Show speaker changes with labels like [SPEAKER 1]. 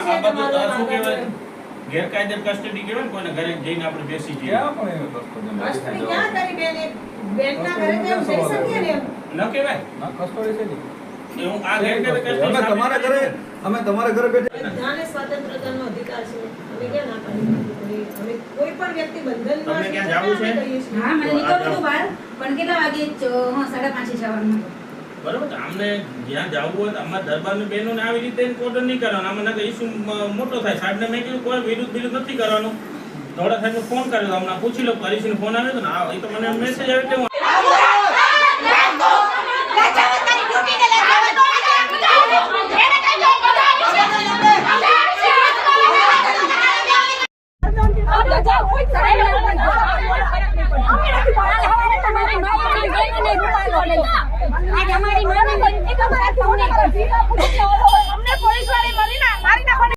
[SPEAKER 1] આ બધું આ શું કહેવાય ગેરકાયદેસર કસ્ટડી કહેવાય ને કોઈને ઘરે જઈને આપણે બેસી જઈએ
[SPEAKER 2] ક્યાં પણ એનો કસ્ટડી
[SPEAKER 3] કસ્ટડી ક્યાં કરી બેનના ઘરે કેમ જઈ શકીએ ને એમ?
[SPEAKER 1] ન કહેવાય
[SPEAKER 2] ના કસ્ટડી છે ને
[SPEAKER 1] એવું આ ગેરકાયદેસર
[SPEAKER 2] અમે તમારા ઘરે બેઠા
[SPEAKER 3] બધાને સ્વતંત્રતાનો અધિકાર છે. અમે ક્યાં ના પાડીએ? અમે કોઈ પણ વ્યક્તિ બંધનમાં
[SPEAKER 1] તમને
[SPEAKER 3] છે
[SPEAKER 1] ક્યાં જાવું છે?
[SPEAKER 3] અમે કહીએ છીએ.
[SPEAKER 4] હા, મને નીકળવું હતું બહાર, પણ કેટલા વાગે? 5:30 જવાનું.
[SPEAKER 1] બરોબર છે. અમને જ્યાં જવું હોય અમારા દરબારની બહેનોને આવી રીતે ઓર્ડર નહીં કરવાનો. આમાં ના ઇસ્યુ મોટો થાય. સાહેબને મેં કીધું કોઈ વિરુદ્ધ નથી કરવાનું. થોડા સાહેબને ફોન કર્યો હમણાં પૂછી લો. હરીશને ફોન આવ્યો હતો ને એ તો મને મેસેજ આવ્યો કે